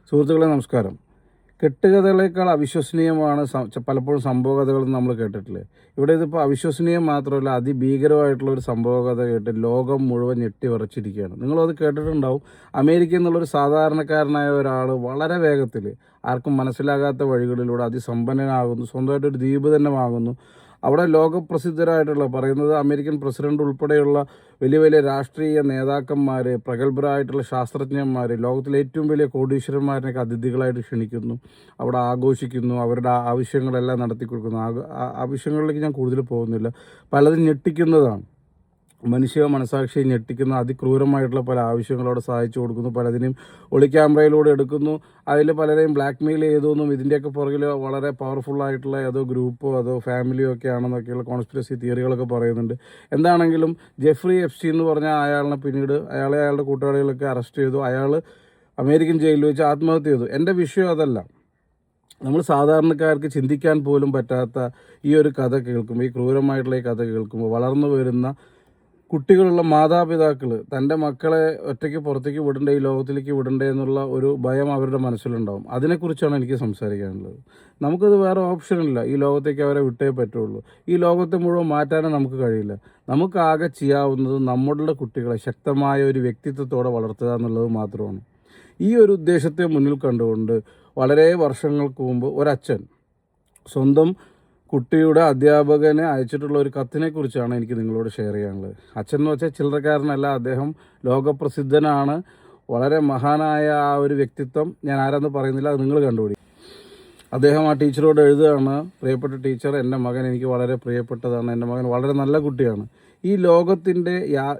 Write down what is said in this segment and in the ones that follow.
സുഹൃത്തുക്കളെ നമസ്കാരം. കെട്ടുകഥകളേക്കാൾ അവിശ്വസനീയമാണ് പലപ്പോഴും സംഭവകഥകളെന്ന് നമ്മൾ കേട്ടിട്ടില്ലേ? ഇവിടെ ഇതിപ്പോൾ അവിശ്വസനീയം മാത്രമല്ല, അതിഭീകരമായിട്ടുള്ള ഒരു സംഭവകഥ കേട്ട് ലോകം മുഴുവൻ ഞെട്ടിവിറച്ചിരിക്കുകയാണ്. നിങ്ങളത് കേട്ടിട്ടുണ്ടാവും. അമേരിക്കയിൽ നിന്നുള്ളൊരു സാധാരണക്കാരനായ ഒരാൾ വളരെ വേഗത്തിൽ ആർക്കും മനസ്സിലാകാത്ത വഴികളിലൂടെ അതിസമ്പന്നനാകുന്നു, സ്വന്തമായിട്ടൊരു ദ്വീപ് തന്നെ വാങ്ങുന്നു. അവിടെ ലോകപ്രസിദ്ധരായിട്ടുള്ള, പറയുന്നത് അമേരിക്കൻ പ്രസിഡന്റ് ഉൾപ്പെടെയുള്ള വലിയ വലിയ രാഷ്ട്രീയ നേതാക്കന്മാർ, പ്രഗത്ഭരായിട്ടുള്ള ശാസ്ത്രജ്ഞന്മാർ, ലോകത്തിലെ ഏറ്റവും വലിയ കോടീശ്വരന്മാരിനൊക്കെ അതിഥികളായിട്ട് ക്ഷണിക്കുന്നു. അവിടെ ആഘോഷിക്കുന്നു, അവരുടെ ആവശ്യങ്ങളെല്ലാം നടത്തി കൊടുക്കുന്നു. ആവശ്യങ്ങളിലേക്ക് ഞാൻ കൂടുതൽ പോകുന്നില്ല. പലതും ഞെട്ടിക്കുന്നതാണ്. മനുഷ്യ മനസാക്ഷിയെ ഞെട്ടിക്കുന്ന അതിക്രൂരമായിട്ടുള്ള പല ആവശ്യങ്ങളോട് സഹായിച്ചു കൊടുക്കുന്നു. പലതിനെയും ഒളി ക്യാമറയിലൂടെ എടുക്കുന്നു. അതിൽ പലരെയും ബ്ലാക്ക് മെയിൽ ചെയ്തുവെന്നും ഇതിൻ്റെയൊക്കെ പുറകിൽ വളരെ പവർഫുള്ളായിട്ടുള്ള ഏതോ ഗ്രൂപ്പോ അതോ ഫാമിലിയോ ഒക്കെ ആണെന്നൊക്കെയുള്ള കോൺസ്പിറസി തിയറികളൊക്കെ പറയുന്നുണ്ട്. എന്താണെങ്കിലും ജെഫ്രി എപ്സ്റ്റീൻ എന്ന് പറഞ്ഞ അയാളിനെ പിന്നീട് അയാളുടെ കൂട്ടാളികളൊക്കെ അറസ്റ്റ് ചെയ്തു. അയാൾ അമേരിക്കൻ ജയിലിൽ വെച്ച് ആത്മഹത്യ ചെയ്തു. എൻ്റെ വിഷയം അതല്ല. നമ്മൾ സാധാരണക്കാർക്ക് ചിന്തിക്കാൻ പോലും പറ്റാത്ത ഈ ഒരു കഥ കേൾക്കുമ്പോൾ, ഈ ക്രൂരമായിട്ടുള്ള ഈ കഥ കേൾക്കുമ്പോൾ, വളർന്നു വരുന്ന കുട്ടികളുള്ള മാതാപിതാക്കൾ തൻ്റെ മക്കളെ ഒറ്റയ്ക്ക് പുറത്തേക്ക് വിടണ്ടേ, ഈ ലോകത്തിലേക്ക് വിടണ്ടേ എന്നുള്ള ഒരു ഭയം അവരുടെ മനസ്സിലുണ്ടാവും. അതിനെക്കുറിച്ചാണ് എനിക്ക് സംസാരിക്കാനുള്ളത്. നമുക്കത് വേറെ ഓപ്ഷനില്ല. ഈ ലോകത്തേക്ക് അവരെ വിട്ടേ പറ്റുള്ളൂ. ഈ ലോകത്തെ മുഴുവൻ മാറ്റാനും നമുക്ക് കഴിയില്ല. നമുക്കാകെ ചെയ്യാവുന്നത് നമ്മുടെ കുട്ടികളെ ശക്തമായ ഒരു വ്യക്തിത്വത്തോടെ വളർത്തുക എന്നുള്ളത് മാത്രമാണ്. ഈ ഒരു ഉദ്ദേശത്തെ മുന്നിൽ കണ്ടുകൊണ്ട് വളരെ വർഷങ്ങൾക്ക് മുമ്പ് ഒരച്ഛൻ സ്വന്തം കുട്ടിയുടെ അധ്യാപകനെ അയച്ചിട്ടുള്ള ഒരു കത്തിനെ കുറിച്ചാണ് എനിക്ക് നിങ്ങളോട് ഷെയർ ചെയ്യാനുള്ളത്. അച്ഛൻ എന്ന് വെച്ചാൽ ചില്ലറക്കാരനല്ല. അദ്ദേഹം ലോകപ്രസിദ്ധനാണ്. വളരെ മഹാനായ ആ ഒരു വ്യക്തിത്വം. ഞാൻ ആരാന്ന് പറയുന്നില്ല, അത് നിങ്ങൾ കണ്ടുപിടി. അദ്ദേഹം ആ ടീച്ചറോട് എഴുതുകയാണ്: പ്രിയപ്പെട്ട ടീച്ചർ, എൻ്റെ മകൻ എനിക്ക് വളരെ പ്രിയപ്പെട്ടതാണ്. എൻ്റെ മകൻ വളരെ നല്ല കുട്ടിയാണ്. ഈ ലോകത്തിൻ്റെ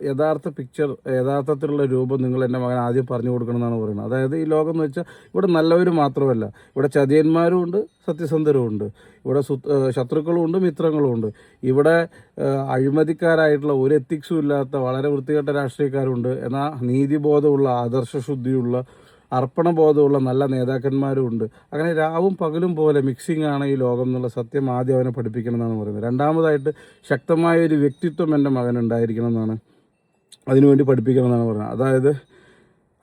യഥാർത്ഥ പിക്ചർ, യഥാർത്ഥത്തിലുള്ള രൂപം നിങ്ങൾ എൻ്റെ മകൻ ആദ്യം പറഞ്ഞു കൊടുക്കണം എന്നാണ് പറയുന്നത്. അതായത് ഈ ലോകം എന്ന് വെച്ചാൽ ഇവിടെ നല്ലവർ മാത്രമല്ല, ഇവിടെ ചതിയന്മാരും ഉണ്ട്, സത്യസന്ധരും ഉണ്ട്. ഇവിടെ ശത്രുക്കളും ഉണ്ട്, മിത്രങ്ങളും ഉണ്ട്. ഇവിടെ അഴിമതിക്കാരായിട്ടുള്ള, ഒരു എത്തിക്സും ഇല്ലാത്ത വളരെ വൃത്തികെട്ട രാഷ്ട്രീയക്കാരുണ്ട്. എന്നാൽ നീതിബോധമുള്ള, ആദർശശുദ്ധിയുള്ള, അർപ്പണബോധമുള്ള നല്ല നേതാക്കന്മാരും ഉണ്ട്. അങ്ങനെ രാവും പകലും പോലെ മിക്സിംഗ് ആണ് ഈ ലോകം എന്നുള്ള സത്യം ആദ്യം അവനെ പഠിപ്പിക്കണം എന്നാണ് പറയുന്നത്. രണ്ടാമതായിട്ട് ശക്തമായ ഒരു വ്യക്തിത്വം എൻ്റെ മകൻ ഉണ്ടായിരിക്കണം എന്നാണ്, അതിനുവേണ്ടി പഠിപ്പിക്കണം എന്നാണ് പറയുന്നത്. അതായത്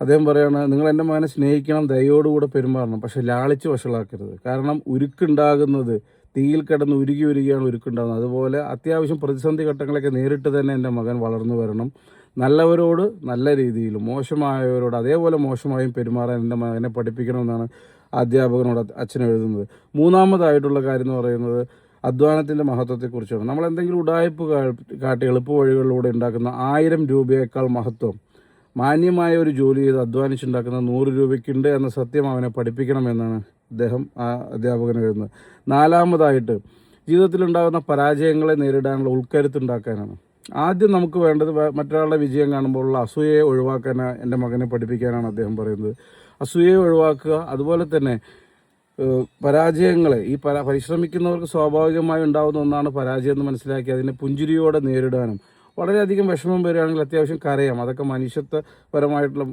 അദ്ദേഹം പറയുകയാണ്: നിങ്ങൾ എൻ്റെ മകനെ സ്നേഹിക്കണം, ദയോടുകൂടെ പെരുമാറണം, പക്ഷേ ലാളിച്ച് വഷളാക്കരുത്. കാരണം ഉരുക്കുണ്ടാകുന്നത്, തീയിൽ കിടന്ന് ഉരുകിയാണ് ഉരുക്കുണ്ടാകുന്നത്. അതുപോലെ അത്യാവശ്യം പ്രതിസന്ധി ഘട്ടങ്ങളൊക്കെ നേരിട്ട് തന്നെ എൻ്റെ മകൻ വളർന്നു വരണം. നല്ലവരോട് നല്ല രീതിയിലും മോശമായവരോട് അതേപോലെ മോശമായും പെരുമാറാൻ എൻ്റെ മകനെ പഠിപ്പിക്കണമെന്നാണ് അധ്യാപകനോട് അച്ഛൻ എഴുതുന്നത്. മൂന്നാമതായിട്ടുള്ള കാര്യം എന്ന് പറയുന്നത് അധ്വാനത്തിൻ്റെ മഹത്വത്തെക്കുറിച്ചാണ്. നമ്മൾ എന്തെങ്കിലും ഉഡായിപ്പ് കാട്ടി എളുപ്പ വഴികളിലൂടെ ഉണ്ടാക്കുന്ന 1000 രൂപയേക്കാൾ മഹത്വം മാന്യമായ ഒരു ജോലി ചെയ്ത് അധ്വാനിച്ചുണ്ടാക്കുന്ന 100 രൂപയ്ക്കുണ്ട് എന്ന സത്യം അവനെ പഠിപ്പിക്കണമെന്നാണ് അദ്ദേഹം ആ അധ്യാപകൻ എഴുതുന്നത്. നാലാമതായിട്ട് ജീവിതത്തിലുണ്ടാകുന്ന പരാജയങ്ങളെ നേരിടാനുള്ള ഉൾക്കരുത്തുണ്ടാക്കാനാണ്. ആദ്യം നമുക്ക് വേണ്ടത് മറ്റൊരാളുടെ വിജയം കാണുമ്പോഴുള്ള അസൂയയെ ഒഴിവാക്കാൻ എൻ്റെ മകനെ പഠിപ്പിക്കാനാണ് അദ്ദേഹം പറയുന്നത്. അസൂയയെ ഒഴിവാക്കുക. അതുപോലെ തന്നെ പരാജയങ്ങളെ, ഈ പരിശ്രമിക്കുന്നവർക്ക് സ്വാഭാവികമായി ഉണ്ടാകുന്ന ഒന്നാണ് പരാജയം എന്ന് മനസ്സിലാക്കി അതിനെ പുഞ്ചിരിയോടെ നേരിടാനും. വളരെയധികം വിഷമം വരികയാണെങ്കിൽ അത്യാവശ്യം കരയാം. അതൊക്കെ മനുഷ്യത്വപരമായിട്ടുള്ള,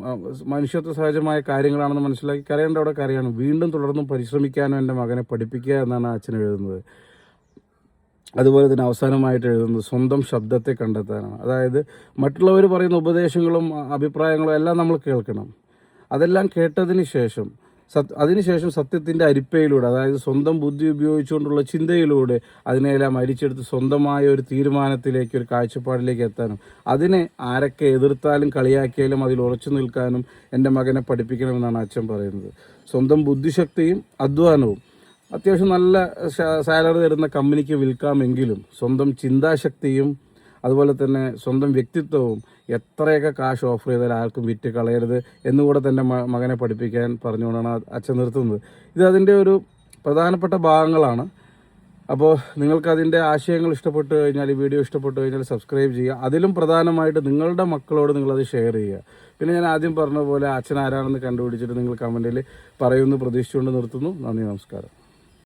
മനുഷ്യത്വ സഹജമായ കാര്യങ്ങളാണെന്ന് മനസ്സിലാക്കി കരയേണ്ട അവിടെ കരയാണ്. വീണ്ടും തുടർന്നും പരിശ്രമിക്കാനും എൻ്റെ മകനെ പഠിപ്പിക്കുക എന്നാണ് അച്ഛൻ എഴുതുന്നത്. അതുപോലെ തന്നെ അവസാനമായിട്ട് എഴുതുന്നത് സ്വന്തം ശബ്ദത്തെ കണ്ടെത്താനാണ്. അതായത് മറ്റുള്ളവർ പറയുന്ന ഉപദേശങ്ങളും അഭിപ്രായങ്ങളും എല്ലാം നമ്മൾ കേൾക്കണം. അതെല്ലാം കേട്ടതിന് ശേഷം അതിനുശേഷം സത്യത്തിൻ്റെ അരിപ്പയിലൂടെ, അതായത് സ്വന്തം ബുദ്ധി ഉപയോഗിച്ചുകൊണ്ടുള്ള ചിന്തയിലൂടെ അതിനെല്ലാം അരിച്ചെടുത്ത് സ്വന്തമായ ഒരു തീരുമാനത്തിലേക്ക്, ഒരു കാഴ്ചപ്പാടിലേക്ക് എത്താനും, അതിനെ ആരൊക്കെ എതിർത്താലും കളിയാക്കിയാലും അതിൽ ഉറച്ചു നിൽക്കാനും എൻ്റെ മകനെ പഠിപ്പിക്കണമെന്നാണ് അച്ഛൻ പറയുന്നത്. സ്വന്തം ബുദ്ധിശക്തിയും അധ്വാനവും അത്യാവശ്യം നല്ല സാലറി തരുന്ന കമ്പനിക്ക് വിൽക്കാമെങ്കിലും സ്വന്തം ചിന്താശക്തിയും അതുപോലെ തന്നെ സ്വന്തം വ്യക്തിത്വവും എത്രയൊക്കെ കാശ് ഓഫർ ചെയ്താൽ ആർക്കും വിറ്റ് കളയരുത് എന്നുകൂടെ തന്നെ മകനെ പഠിപ്പിക്കാൻ പറഞ്ഞുകൊണ്ടാണ് അച്ഛൻ നിർത്തുന്നത്. ഇത് അതിൻ്റെ ഒരു പ്രധാനപ്പെട്ട ഭാഗങ്ങളാണ്. അപ്പോൾ നിങ്ങൾക്കതിൻ്റെ ആശയങ്ങൾ ഇഷ്ടപ്പെട്ടു കഴിഞ്ഞാൽ, ഈ വീഡിയോ ഇഷ്ടപ്പെട്ടു കഴിഞ്ഞാൽ സബ്സ്ക്രൈബ് ചെയ്യുക. അതിലും പ്രധാനമായിട്ട് നിങ്ങളുടെ മക്കളോട് നിങ്ങളത് ഷെയർ ചെയ്യുക. പിന്നെ ഞാൻ ആദ്യം പറഞ്ഞ പോലെ അച്ഛൻ ആരാണെന്ന് കണ്ടുപിടിച്ചിട്ട് നിങ്ങൾ കമൻറ്റിൽ പറയുമെന്ന് പ്രതീക്ഷിച്ചുകൊണ്ട് നിർത്തുന്നു. നന്ദി, നമസ്കാരം.